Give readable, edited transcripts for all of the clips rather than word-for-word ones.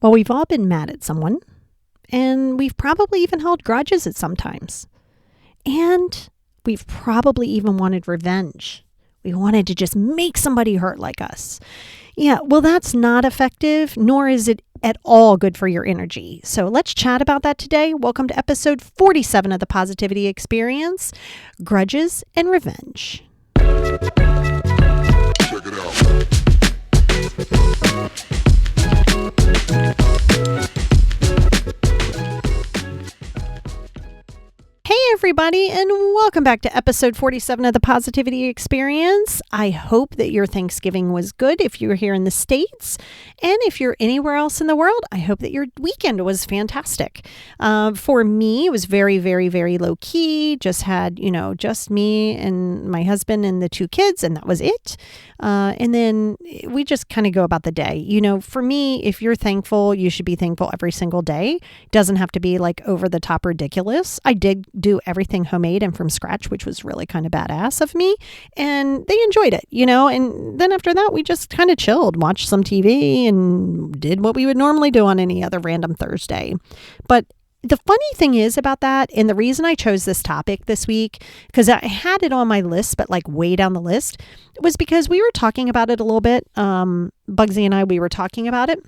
Well, we've all been mad at someone, and we've probably even held grudges at some times. And we've probably even wanted revenge. We wanted to just make somebody hurt like us. Yeah, well, that's not effective, nor is it at all good for your energy. So let's chat about that today. Welcome to episode 47 of the Positivity Experience, Grudges and Revenge. Check it out. Hey everybody, and welcome back to episode 47 of the Positivity Experience. I hope that your Thanksgiving was good if you're here in the States, and if you're anywhere else in the world, I hope that your weekend was fantastic. For me, it was very, very, very low key. Just had, just me and my husband and the two kids, and that was it. And then we just kind of go about the day. For me, if you're thankful, you should be thankful every single day. It doesn't have to be like over the top ridiculous. I did do everything homemade and from scratch, which was really kind of badass of me. And they enjoyed it, and then after that, we just kind of chilled, watched some TV and did what we would normally do on any other random Thursday. But the funny thing is about that, and the reason I chose this topic this week, because I had it on my list, but like way down the list, was because we were talking about it a little bit. Bugsy and I, we were talking about it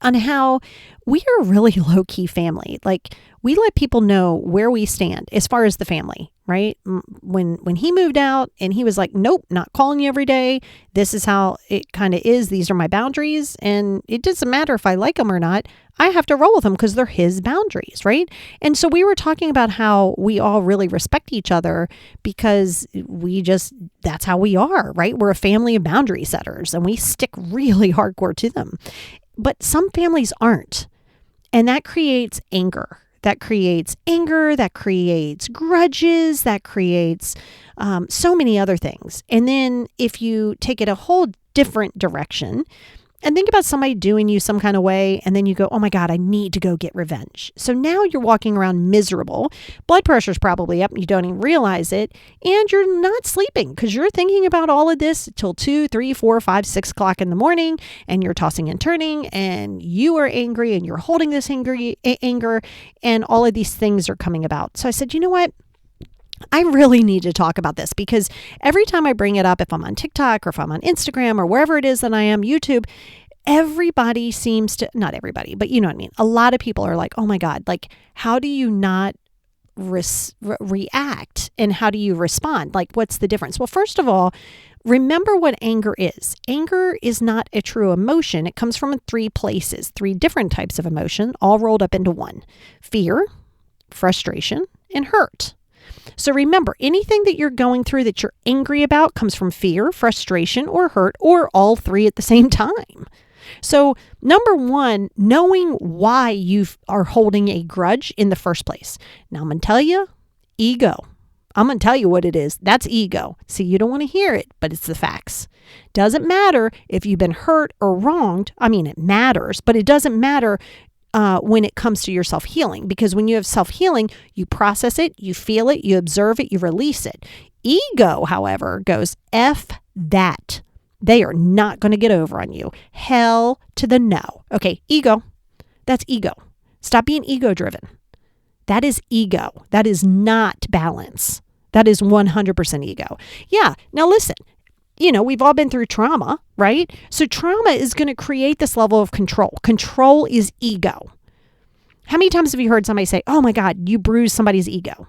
on how we are a really low-key family. Like, we let people know where we stand as far as the family, right? When he moved out and he was like, nope, not calling you every day. This is how it kind of is. These are my boundaries. And it doesn't matter if I like them or not. I have to roll with them because they're his boundaries, right? And so we were talking about how we all really respect each other because that's how we are, right? We're a family of boundary setters and we stick really hardcore to them. But some families aren't. And that creates anger. That creates grudges, that creates so many other things. And then if you take it a whole different direction and think about somebody doing you some kind of way, and then you go, oh my God, I need to go get revenge. So now you're walking around miserable. Blood pressure's probably up. You don't even realize it. And you're not sleeping because you're thinking about all of this till 2, 3, 4, 5, 6 o'clock in the morning. And you're tossing and turning and you are angry and you're holding this anger and all of these things are coming about. So I said, you know what? I really need to talk about this because every time I bring it up, if I'm on TikTok or if I'm on Instagram or wherever it is that I am, YouTube, everybody seems to, not everybody, but you know what I mean? A lot of people are like, oh my God, like, how do you not react and how do you respond? Like, what's the difference? Well, first of all, remember what anger is. Anger is not a true emotion. It comes from 3 places, 3 different types of emotion, all rolled up into one: fear, frustration, and hurt. So remember, anything that you're going through that you're angry about comes from fear, frustration, or hurt, or all 3 at the same time. So number 1, knowing why you are holding a grudge in the first place. Now I'm going to tell you, ego. I'm going to tell you what it is. That's ego. See, you don't want to hear it, but it's the facts. Doesn't matter if you've been hurt or wronged. I mean, it matters, but it doesn't matter when it comes to your self-healing, because when you have self-healing, you process it, you feel it, you observe it, you release it. Ego, however, goes F that. They are not going to get over on you. Hell to the no. Okay, ego. That's ego. Stop being ego-driven. That is ego. That is not balance. That is 100% ego. Yeah, now listen. We've all been through trauma, right? So trauma is going to create this level of control. Control is ego. How many times have you heard somebody say, oh my God, you bruised somebody's ego?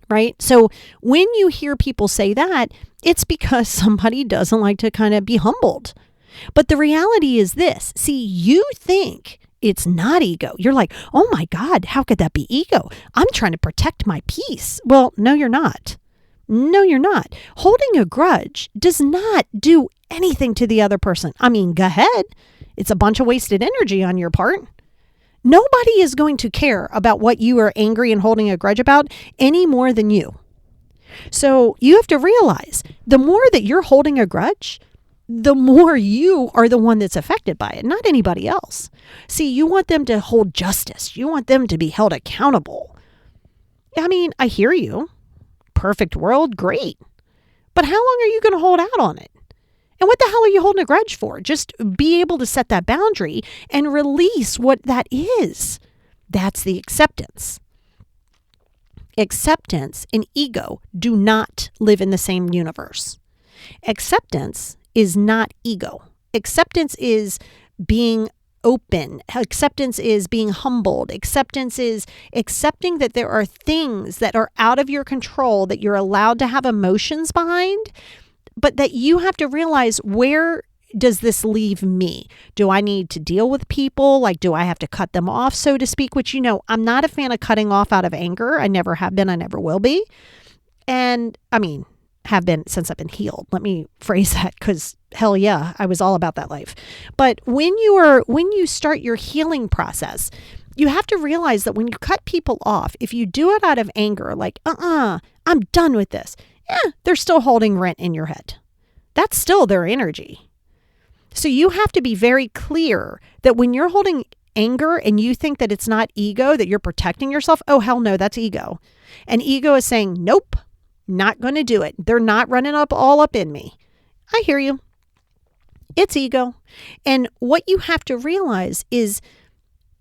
Right? So when you hear people say that, it's because somebody doesn't like to kind of be humbled. But the reality is this. See, you think it's not ego. You're like, oh my God, how could that be ego? I'm trying to protect my peace. Well, no, you're not. No, you're not. Holding a grudge does not do anything to the other person. I mean, go ahead. It's a bunch of wasted energy on your part. Nobody is going to care about what you are angry and holding a grudge about any more than you. So you have to realize the more that you're holding a grudge, the more you are the one that's affected by it, not anybody else. See, you want them to hold justice. You want them to be held accountable. I mean, I hear you. Perfect world, great. But how long are you going to hold out on it? And what the hell are you holding a grudge for? Just be able to set that boundary and release what that is. That's the acceptance. Acceptance and ego do not live in the same universe. Acceptance is not ego. Acceptance is being open. Acceptance is being humbled. Acceptance is accepting that there are things that are out of your control that you're allowed to have emotions behind, but that you have to realize, where does this leave me? Do I need to deal with people? Like, do I have to cut them off, so to speak? Which, I'm not a fan of cutting off out of anger. I never have been. I never will be. And have been since I've been healed. Let me phrase that, because hell yeah, I was all about that life. But when you start your healing process, you have to realize that when you cut people off, if you do it out of anger, like, I'm done with this. They're still holding rent in your head. That's still their energy. So you have to be very clear that when you're holding anger and you think that it's not ego, that you're protecting yourself, oh, hell no, that's ego. And ego is saying, nope, not going to do it. They're not running all up in me. I hear you. It's ego. And what you have to realize is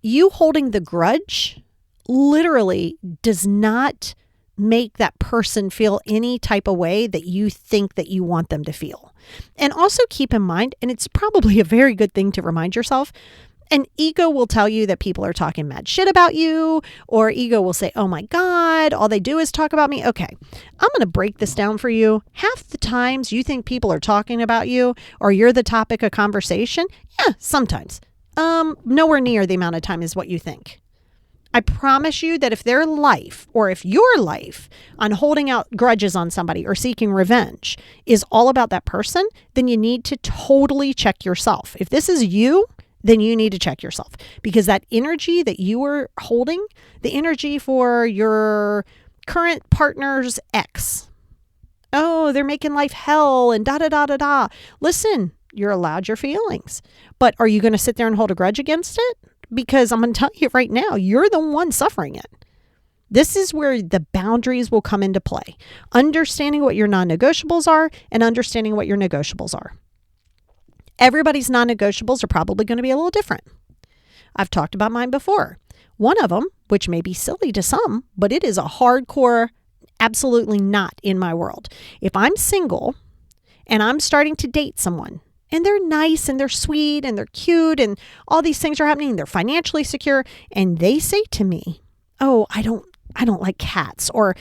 you holding the grudge literally does not make that person feel any type of way that you think that you want them to feel. And also keep in mind, and it's probably a very good thing to remind yourself, and ego will tell you that people are talking mad shit about you, or ego will say, oh my God, all they do is talk about me. Okay, I'm going to break this down for you. Half the times you think people are talking about you, or you're the topic of conversation. Yeah, sometimes. Nowhere near the amount of time is what you think. I promise you that if their life, or if your life on holding out grudges on somebody or seeking revenge is all about that person, then you need to totally check yourself. If this is you, then you need to check yourself, because that energy that you are holding, the energy for your current partner's ex, oh, they're making life hell and da da da da da. Listen, you're allowed your feelings, but are you going to sit there and hold a grudge against it? Because I'm going to tell you right now, you're the one suffering it. This is where the boundaries will come into play. Understanding what your non-negotiables are and understanding what your negotiables are. Everybody's non-negotiables are probably going to be a little different. I've talked about mine before. One of them, which may be silly to some, but it is a hardcore, absolutely not in my world. If I'm single and I'm starting to date someone, and they're nice and they're sweet and they're cute and all these things are happening, they're financially secure, and they say to me, oh, I don't like cats, or,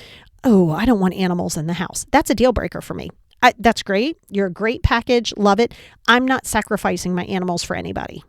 oh, I don't want animals in the house. That's a deal breaker for me. That's great. You're a great package. Love it. I'm not sacrificing my animals for anybody.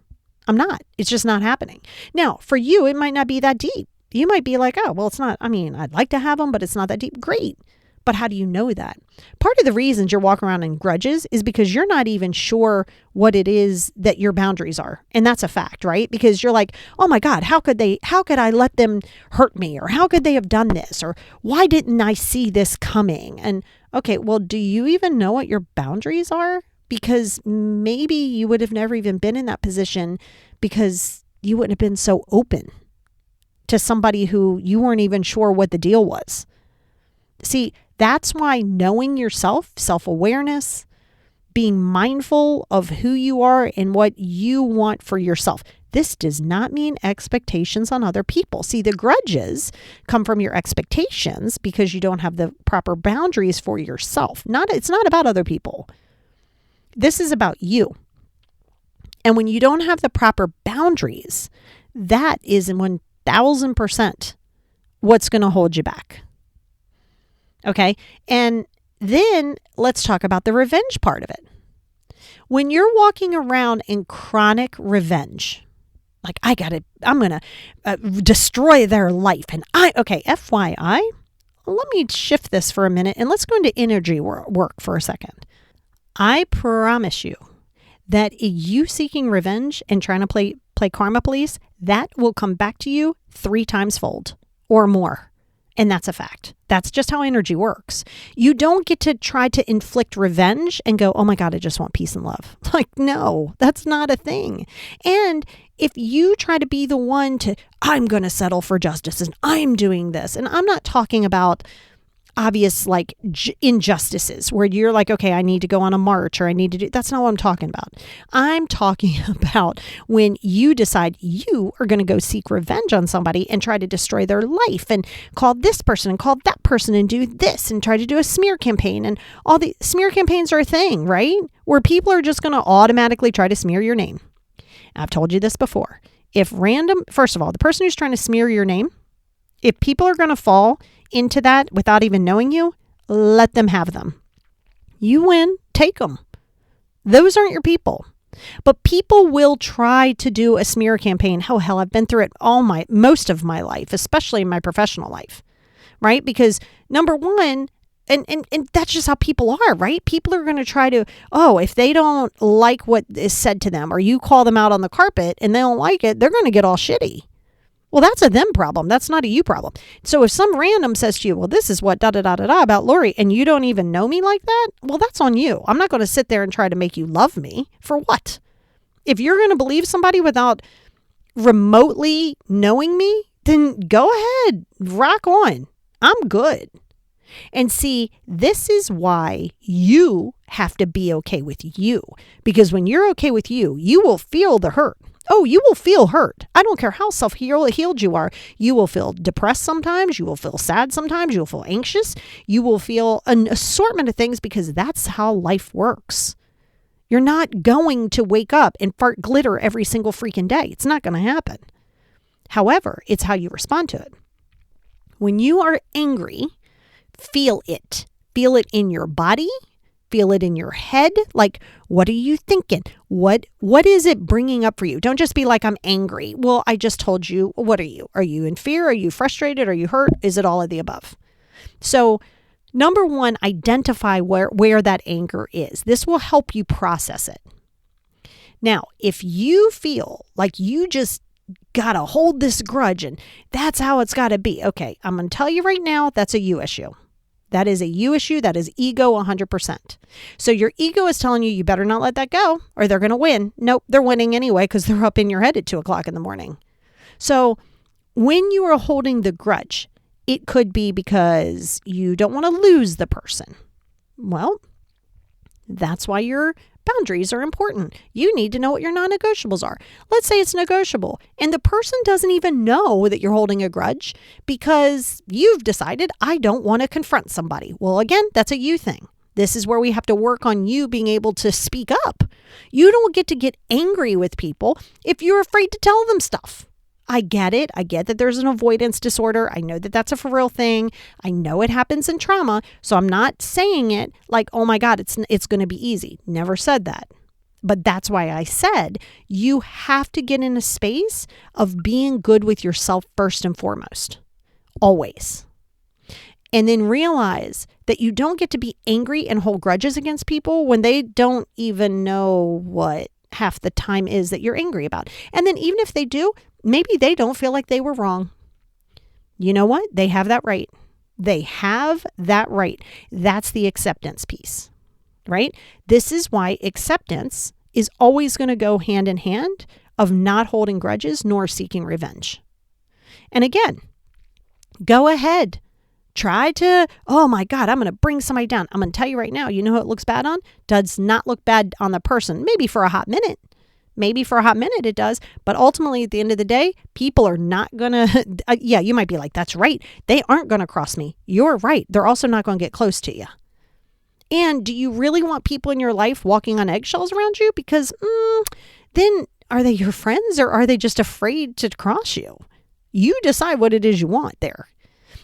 I'm not. It's just not happening. Now, for you, it might not be that deep. You might be like, oh, well, it's not, I'd like to have them, but it's not that deep. Great. But how do you know that? Part of the reasons you're walking around in grudges is because you're not even sure what it is that your boundaries are. And that's a fact, right? Because you're like, oh my God, how could I let them hurt me? Or how could they have done this? Or why didn't I see this coming? And okay, well, do you even know what your boundaries are? Because maybe you would have never even been in that position because you wouldn't have been so open to somebody who you weren't even sure what the deal was. See, that's why knowing yourself, self-awareness, being mindful of who you are and what you want for yourself. This does not mean expectations on other people. See, the grudges come from your expectations because you don't have the proper boundaries for yourself. It's not about other people. This is about you. And when you don't have the proper boundaries, that is 1000% what's going to hold you back. Okay. And then let's talk about the revenge part of it. When you're walking around in chronic revenge, like I'm going to destroy their life. And FYI, let me shift this for a minute and let's go into energy work for a second. I promise you that you seeking revenge and trying to play karma police, that will come back to you 3 times fold or more. And that's a fact. That's just how energy works. You don't get to try to inflict revenge and go, oh my God, I just want peace and love. Like, no, that's not a thing. And if you try to be the one I'm going to settle for justice and I'm doing this, and I'm not talking about obvious like injustices where you're like, okay, I need to go on a march or I need to do, that's not what I'm talking about. I'm talking about when you decide you are going to go seek revenge on somebody and try to destroy their life and call this person and call that person and do this and try to do a smear campaign. And all the smear campaigns are a thing, right? Where people are just going to automatically try to smear your name. I've told you this before. First of all, the person who's trying to smear your name, if people are going to fall into that without even knowing you, let them have them. You win, take them. Those aren't your people. But people will try to do a smear campaign. Oh, hell, I've been through it most of my life, especially in my professional life, right? Because number one, and that's just how people are, right? People are going to try to, if they don't like what is said to them or you call them out on the carpet and they don't like it, they're going to get all shitty. Well, that's a them problem. That's not a you problem. So if some random says to you, well, this is what da-da-da-da-da about Lori, and you don't even know me like that, well, that's on you. I'm not going to sit there and try to make you love me. For what? If you're going to believe somebody without remotely knowing me, then go ahead, rock on. I'm good. And see, this is why you have to be okay with you. Because when you're okay with you, you will feel the hurt. Oh, you will feel hurt. I don't care how self-healed you are. You will feel depressed sometimes. You will feel sad sometimes. You will feel anxious. You will feel an assortment of things because that's how life works. You're not going to wake up and fart glitter every single freaking day. It's not going to happen. However, it's how you respond to it. When you are angry, feel it. Feel it in your body. Feel it in your head. Like, what are you thinking? What is it bringing up for you? Don't just be like, I'm angry. Well, I just told you, what are you? Are you in fear? Are you frustrated? Are you hurt? Is it all of the above? So, number one, identify where that anger is. This will help you process it. Now, if you feel like you just got to hold this grudge and that's how it's got to be. Okay, I'm going to tell you right now, that's a you issue. That is a you issue. That is ego 100%. So your ego is telling you better not let that go or they're going to win. Nope, they're winning anyway because they're up in your head at 2:00 in the morning. So when you are holding the grudge, it could be because you don't want to lose the person. Well, that's why your boundaries are important. You need to know what your non-negotiables are. Let's say it's negotiable and the person doesn't even know that you're holding a grudge because you've decided, I don't want to confront somebody. Well, again, that's a you thing. This is where we have to work on you being able to speak up. You don't get to get angry with people if you're afraid to tell them stuff. I get it. I get that there's an avoidance disorder. I know that that's a for real thing. I know it happens in trauma. So I'm not saying it like, oh my God, it's going to be easy. Never said that. But that's why I said you have to get in a space of being good with yourself first and foremost. Always. And then realize that you don't get to be angry and hold grudges against people when they don't even know what half the time is that you're angry about. And then even if they do, maybe they don't feel like they were wrong. You know what? They have that right. They have that right. That's the acceptance piece, right? This is why acceptance is always going to go hand in hand of not holding grudges nor seeking revenge. And again, go ahead. Try to, oh my God, I'm going to bring somebody down. I'm going to tell you right now, you know who it looks bad on? Does not look bad on the person. Maybe for a hot minute. Maybe for a hot minute it does. But ultimately, at the end of the day, people are not going to, yeah, you might be like, that's right. They aren't going to cross me. You're right. They're also not going to get close to you. And do you really want people in your life walking on eggshells around you? Because then are they your friends or are they just afraid to cross you? You decide what it is you want there.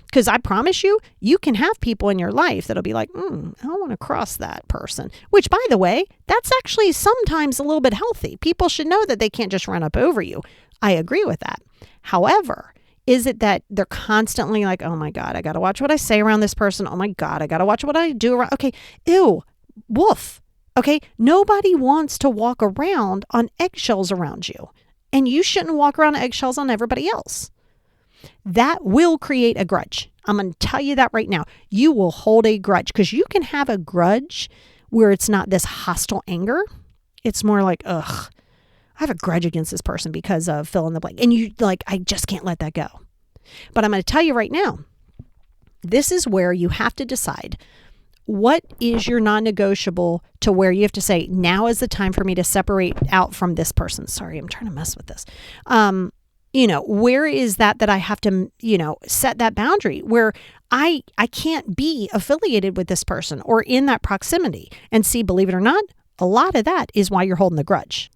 Because I promise you, you can have people in your life that'll be like, I don't want to cross that person. Which, by the way, that's actually sometimes a little bit healthy. People should know that they can't just run up over you. I agree with that. However, is it that they're constantly like, oh my God, I got to watch what I say around this person. Oh my God, I got to watch what I do around. Okay, ew, woof. Okay, nobody wants to walk around on eggshells around you. And you shouldn't walk around on eggshells on everybody else. That will create a grudge. I'm going to tell you that right now. You will hold a grudge because you can have a grudge where it's not this hostile anger. It's more like, I have a grudge against this person because of fill in the blank. And you like, I just can't let that go. But I'm going to tell you right now, This is where you have to decide what is your non-negotiable to where you have to say, now is the time for me to separate out from this person. Sorry, I'm trying to mess with this. Where is that I have to, set that boundary where I can't be affiliated with this person or in that proximity. And see, believe it or not, a lot of that is why you're holding the grudge.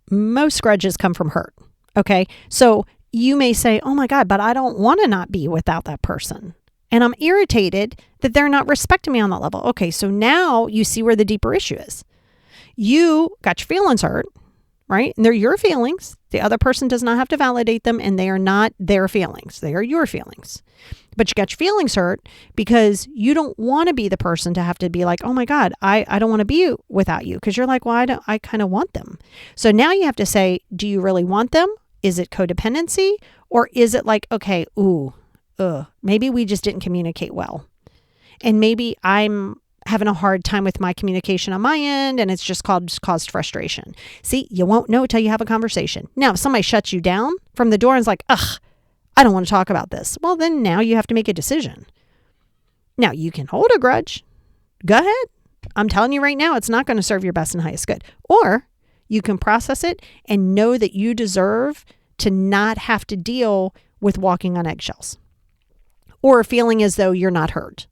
Most grudges come from hurt. Okay. So you may say, oh my God, but I don't want to not be without that person. And I'm irritated that they're not respecting me on that level. Okay. So now you see where the deeper issue is. You got your feelings hurt, right? And they're your feelings. The other person does not have to validate them, and they are not their feelings. They are your feelings. But you got your feelings hurt because you don't want to be the person to have to be like, oh my God, I don't want to be without you. Because you're like, well, I kind of want them. So now you have to say, do you really want them? Is it codependency? Or is it like, okay, maybe we just didn't communicate well. And maybe I'm having a hard time with my communication on my end, and it's just caused frustration. See, you won't know till you have a conversation. Now, if somebody shuts you down from the door and is like, I don't want to talk about this. Well, then now you have to make a decision. Now, you can hold a grudge. Go ahead. I'm telling you right now, it's not going to serve your best and highest good. Or you can process it and know that you deserve to not have to deal with walking on eggshells or feeling as though you're not heard.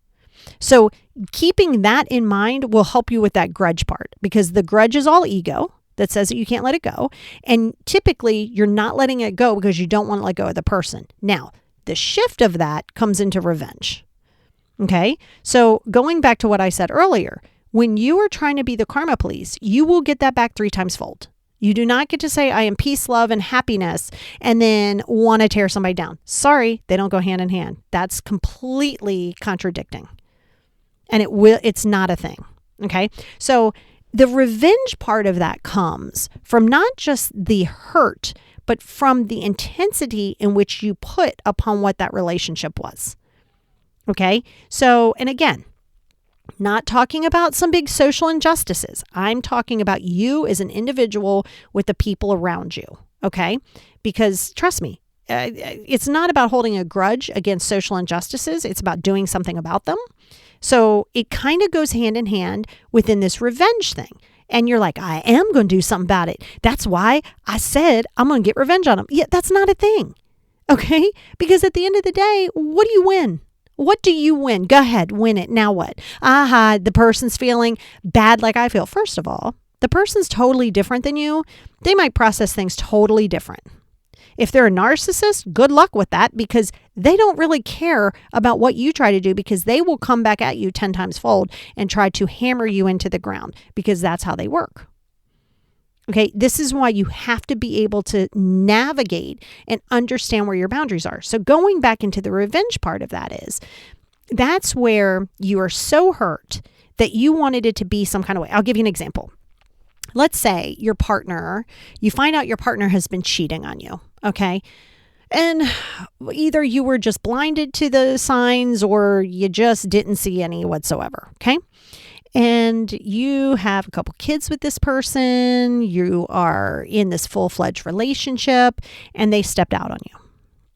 So keeping that in mind will help you with that grudge part, because the grudge is all ego that says that you can't let it go. And typically you're not letting it go because you don't want to let go of the person. Now, the shift of that comes into revenge. Okay. So going back to what I said earlier, when you are trying to be the karma police, you will get that back 3 times fold. You do not get to say, I am peace, love, and happiness, and then want to tear somebody down. Sorry, they don't go hand in hand. That's completely contradicting. And it's not a thing. Okay. So the revenge part of that comes from not just the hurt, but from the intensity in which you put upon what that relationship was. Okay. So, and again, not talking about some big social injustices. I'm talking about you as an individual with the people around you. Okay. Because trust me, it's not about holding a grudge against social injustices. It's about doing something about them. So it kind of goes hand in hand within this revenge thing. And you're like, I am going to do something about it. That's why I said I'm going to get revenge on them. Yeah, that's not a thing. Okay? Because at the end of the day, what do you win? What do you win? Go ahead, win it. Now what? The person's feeling bad like I feel. First of all, the person's totally different than you. They might process things totally different. If they're a narcissist, good luck with that, because they don't really care about what you try to do, because they will come back at you 10 times fold and try to hammer you into the ground, because that's how they work. Okay, this is why you have to be able to navigate and understand where your boundaries are. So going back into the revenge part of that's where you are so hurt that you wanted it to be some kind of way. I'll give you an example. Let's say you find out your partner has been cheating on you, okay? And either you were just blinded to the signs or you just didn't see any whatsoever, okay? And you have a couple kids with this person, you are in this full-fledged relationship, and they stepped out on you.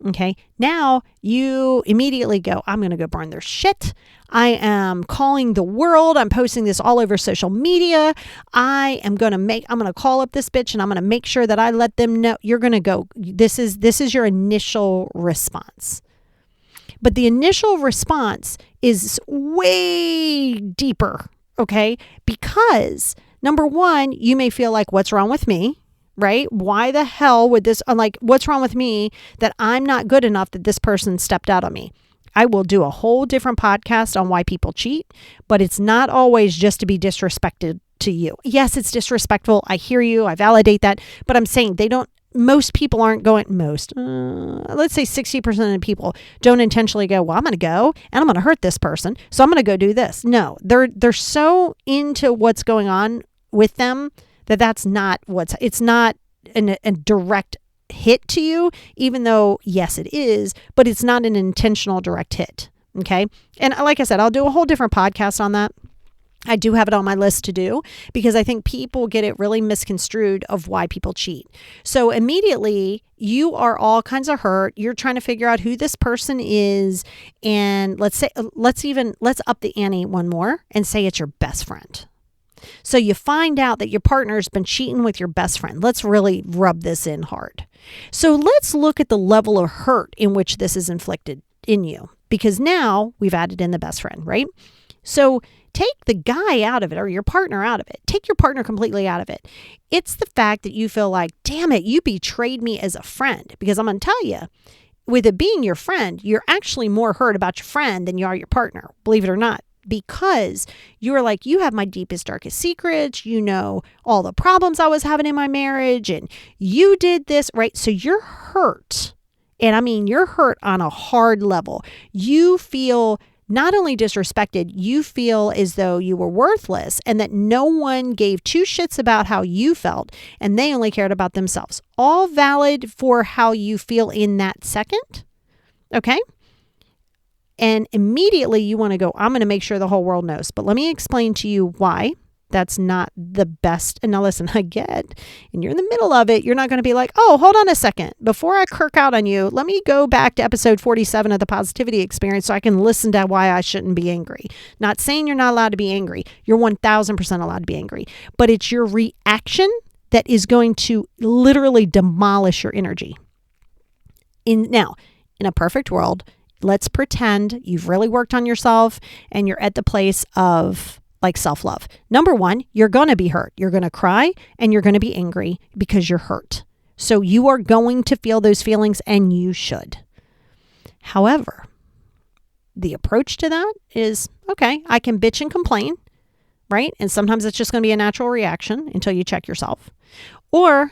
Okay. Now you immediately go, I'm going to go burn their shit. I am calling the world. I'm posting this all over social media. I'm going to call up this bitch and I'm going to make sure that I let them know. You're going to go, this is your initial response. But the initial response is way deeper. Okay. Because number one, you may feel like, what's wrong with me? Right? Why the hell would this, what's wrong with me that I'm not good enough that this person stepped out on me? I will do a whole different podcast on why people cheat, but it's not always just to be disrespected to you. Yes, it's disrespectful. I hear you. I validate that. But I'm saying most people aren't going, let's say 60% of people don't intentionally go, well, I'm going to go and I'm going to hurt this person, so I'm going to go do this. No, they're so into what's going on with them that's not it's not a direct hit to you, even though, yes, it is, but it's not an intentional direct hit. Okay. And like I said, I'll do a whole different podcast on that. I do have it on my list to do because I think people get it really misconstrued of why people cheat. So immediately you are all kinds of hurt. You're trying to figure out who this person is. And let's up the ante one more and say it's your best friend. So you find out that your partner's been cheating with your best friend. Let's really rub this in hard. So let's look at the level of hurt in which this is inflicted in you, because now we've added in the best friend, right? So take the guy out of it or your partner out of it. Take your partner completely out of it. It's the fact that you feel like, damn it, you betrayed me as a friend. Because I'm going to tell you, with it being your friend, you're actually more hurt about your friend than you are your partner, believe it or not. Because you're like, you have my deepest, darkest secrets. You know all the problems I was having in my marriage and you did this, right? So you're hurt. And I mean, you're hurt on a hard level. You feel not only disrespected, you feel as though you were worthless and that no one gave two shits about how you felt and they only cared about themselves. All valid for how you feel in that second. Okay? And immediately you want to go, I'm going to make sure the whole world knows. But let me explain to you why that's not the best. And now listen, I get, and you're in the middle of it. You're not going to be like, oh, hold on a second. Before I kirk out on you, let me go back to episode 47 of the Positivity Experience so I can listen to why I shouldn't be angry. Not saying you're not allowed to be angry. You're 1000% allowed to be angry. But it's your reaction that is going to literally demolish your energy. Now, in a perfect world, let's pretend you've really worked on yourself and you're at the place of like self-love. Number one, you're going to be hurt. You're going to cry and you're going to be angry because you're hurt. So you are going to feel those feelings and you should. However, the approach to that is, okay, I can bitch and complain, right? And sometimes it's just going to be a natural reaction until you check yourself. Or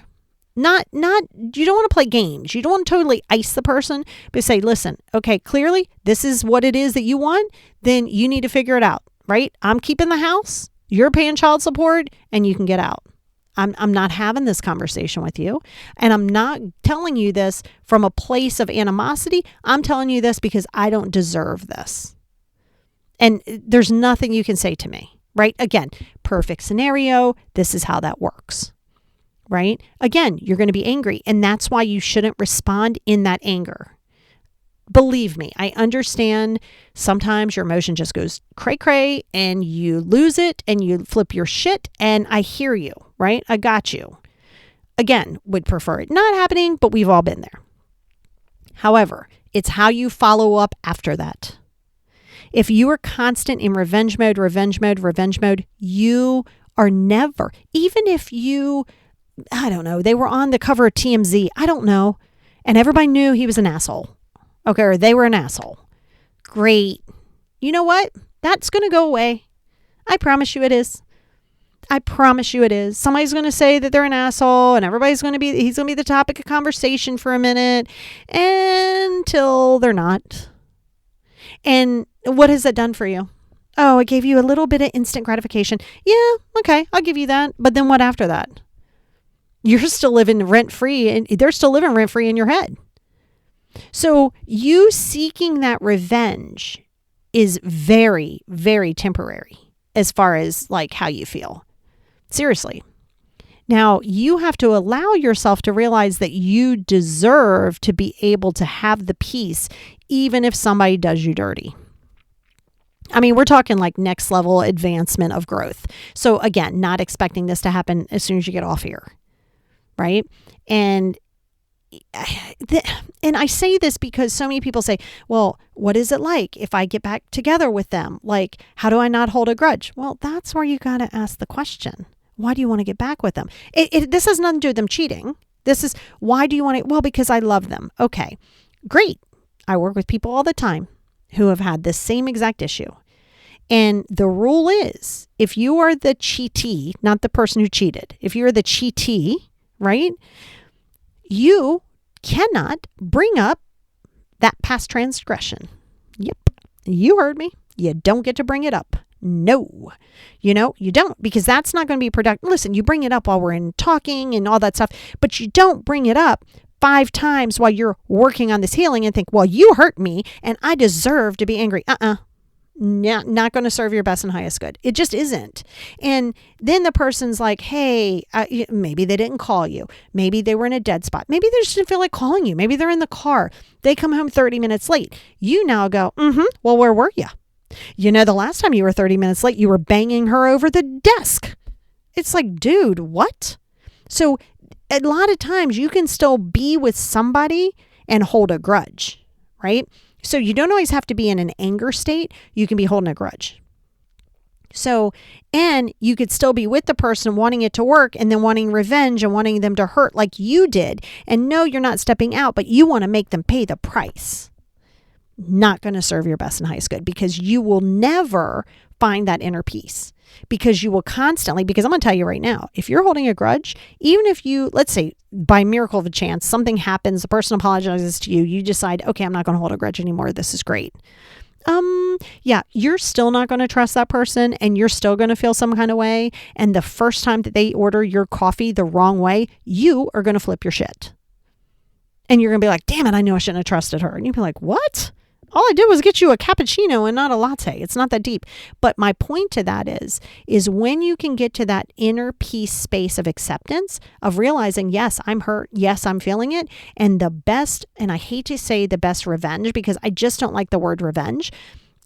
not, you don't want to play games. You don't want to totally ice the person, but say, listen, okay, clearly this is what it is that you want. Then you need to figure it out, right? I'm keeping the house. You're paying child support and you can get out. I'm not having this conversation with you. And I'm not telling you this from a place of animosity. I'm telling you this because I don't deserve this. And there's nothing you can say to me, right? Again, perfect scenario. This is how that works. Right? Again, you're going to be angry. And that's why you shouldn't respond in that anger. Believe me, I understand sometimes your emotion just goes cray-cray and you lose it and you flip your shit. And I hear you, right? I got you. Again, would prefer it not happening, but we've all been there. However, it's how you follow up after that. If you are constant in revenge mode, you are never, even if you, I don't know, they were on the cover of TMZ, I don't know, and everybody knew he was an asshole. Okay, or they were an asshole. Great. You know what? That's going to go away. I promise you it is. I promise you it is. Somebody's going to say that they're an asshole and he's going to be the topic of conversation for a minute until they're not. And what has that done for you? Oh, it gave you a little bit of instant gratification. Yeah, okay, I'll give you that. But then what after that? You're still living rent-free and they're still living rent-free in your head. So you seeking that revenge is very, very temporary as far as like how you feel. Seriously. Now you have to allow yourself to realize that you deserve to be able to have the peace even if somebody does you dirty. I mean, we're talking like next level advancement of growth. So again, not expecting this to happen as soon as you get off here. Right? And I say this because so many people say, well, what is it like if I get back together with them? Like, how do I not hold a grudge? Well, that's where you got to ask the question. Why do you want to get back with them? This has nothing to do with them cheating. This is, why do you want to? Well, because I love them. Okay, great. I work with people all the time who have had this same exact issue. And the rule is, if you are the cheatee, not the person who cheated, if you're the cheatee, right? You cannot bring up that past transgression. Yep. You heard me. You don't get to bring it up. No, you don't, because that's not going to be productive. Listen, you bring it up while we're in talking and all that stuff, but you don't bring it up 5 times while you're working on this healing and think, well, you hurt me and I deserve to be angry. not going to serve your best and highest good. It just isn't. And then the person's like, hey, maybe they didn't call you. Maybe they were in a dead spot. Maybe they just didn't feel like calling you. Maybe they're in the car. They come home 30 minutes late. You now go, well, where were you? The last time you were 30 minutes late, you were banging her over the desk. It's like, dude, what? So a lot of times you can still be with somebody and hold a grudge, right? So you don't always have to be in an anger state. You can be holding a grudge. So, and you could still be with the person wanting it to work and then wanting revenge and wanting them to hurt like you did. And no, you're not stepping out, but you want to make them pay the price. Not going to serve your best and highest good, because you will never find that inner peace, because you will constantly, because I'm going to tell you right now, if you're holding a grudge, even if you, let's say by miracle of a chance, something happens, the person apologizes to you, you decide, okay, I'm not going to hold a grudge anymore. This is great. Yeah, you're still not going to trust that person, and you're still going to feel some kind of way. And the first time that they order your coffee the wrong way, you are going to flip your shit. And you're going to be like, damn it, I knew I shouldn't have trusted her. And you'd be like, what? All I did was get you a cappuccino and not a latte. It's not that deep. But my point to that is when you can get to that inner peace space of acceptance, of realizing, yes, I'm hurt. Yes, I'm feeling it. And the best, and I hate to say the best revenge, because I just don't like the word revenge.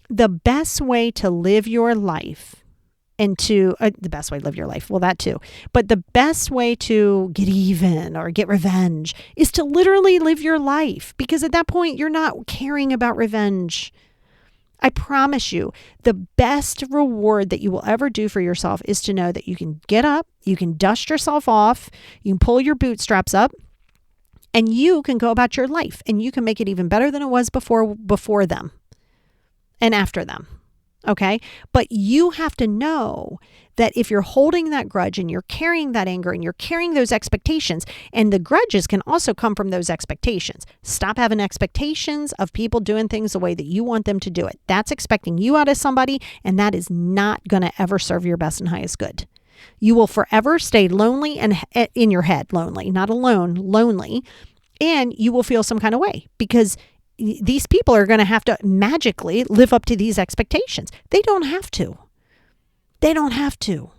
The best way to live your life and to, the best way to live your life, well, that too. But the best way to get even or get revenge is to literally live your life. Because at that point, you're not caring about revenge. I promise you, the best reward that you will ever do for yourself is to know that you can get up, you can dust yourself off, you can pull your bootstraps up, and you can go about your life, and you can make it even better than it was before them and after them. Okay. But you have to know that if you're holding that grudge and you're carrying that anger and you're carrying those expectations, and the grudges can also come from those expectations. Stop having expectations of people doing things the way that you want them to do it. That's expecting you out of somebody, and that is not going to ever serve your best and highest good. You will forever stay lonely and in your head, lonely, not alone, lonely, and you will feel some kind of way because these people are going to have to magically live up to these expectations. They don't have to. They don't have to.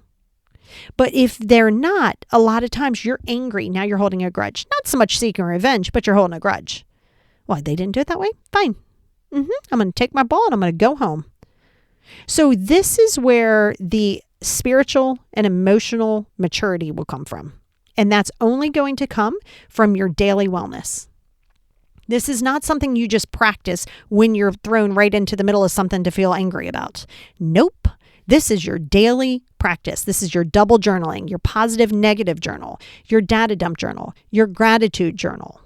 But if they're not, a lot of times you're angry. Now you're holding a grudge. Not so much seeking revenge, but you're holding a grudge. Why, they didn't do it that way? Fine. I'm going to take my ball and I'm going to go home. So this is where the spiritual and emotional maturity will come from. And that's only going to come from your daily wellness. This is not something you just practice when you're thrown right into the middle of something to feel angry about. Nope. This is your daily practice. This is your double journaling, your positive negative journal, your data dump journal, your gratitude journal.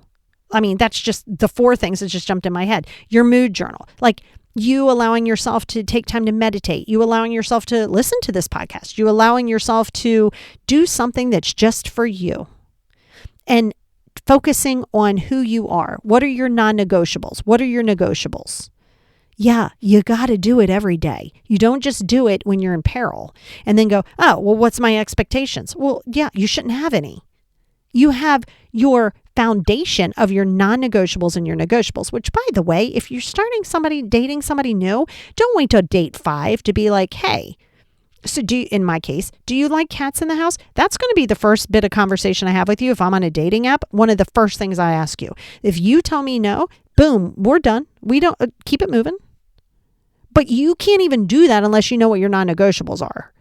I mean, that's just the 4 things that just jumped in my head. Your mood journal, like you allowing yourself to take time to meditate, you allowing yourself to listen to this podcast, you allowing yourself to do something that's just for you. And focusing on who you are. What are your non-negotiables? What are your negotiables? Yeah, you got to do it every day. You don't just do it when you're in peril and then go, oh, well, what's my expectations? Well, yeah, you shouldn't have any. You have your foundation of your non-negotiables and your negotiables, which, by the way, if you're dating somebody new, don't wait till date 5 to be like, hey, so in my case, do you like cats in the house? That's going to be the first bit of conversation I have with you. If I'm on a dating app, one of the first things I ask you, if you tell me no, boom, we're done. We don't keep it moving. But you can't even do that unless you know what your non-negotiables are.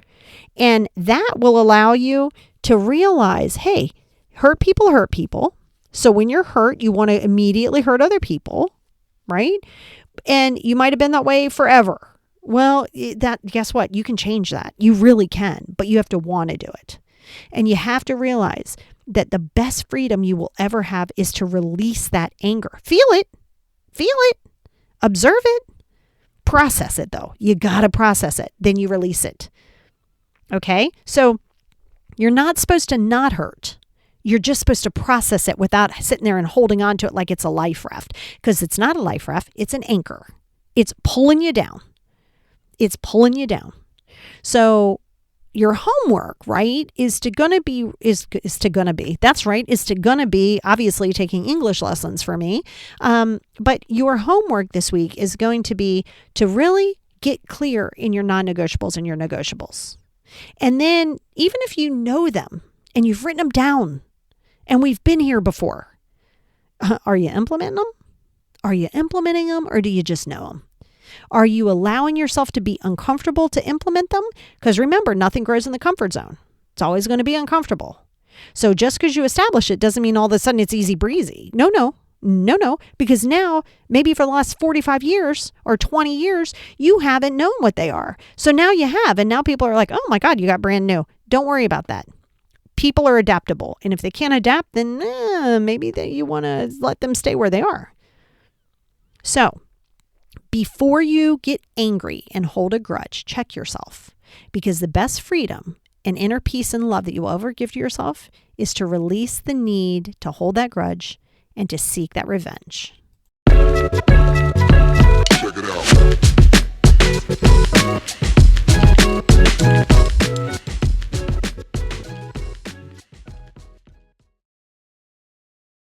And that will allow you to realize, hey, hurt people hurt people. So when you're hurt, you want to immediately hurt other people, right? And you might have been that way forever. Well, guess what? You can change that. You really can, but you have to want to do it. And you have to realize that the best freedom you will ever have is to release that anger. Feel it, observe it, process it though. You got to process it. Then you release it. Okay. So you're not supposed to not hurt. You're just supposed to process it without sitting there and holding on to it like it's a life raft, because it's not a life raft. It's an anchor. It's pulling you down. It's pulling you down. So your homework, right, is to gonna be obviously taking English lessons for me. But your homework this week is going to be to really get clear in your non-negotiables and your negotiables. And then even if you know them and you've written them down and we've been here before, are you implementing them? Are you implementing them or do you just know them? Are you allowing yourself to be uncomfortable to implement them? Because remember, nothing grows in the comfort zone. It's always going to be uncomfortable. So just because you establish it doesn't mean all of a sudden it's easy breezy. No. Because now, maybe for the last 45 years or 20 years, you haven't known what they are. So now you have, and now people are like, oh my God, you got brand new. Don't worry about that. People are adaptable. And if they can't adapt, then maybe you want to let them stay where they are. So before you get angry and hold a grudge, check yourself. Because the best freedom and inner peace and love that you will ever give to yourself is to release the need to hold that grudge and to seek that revenge.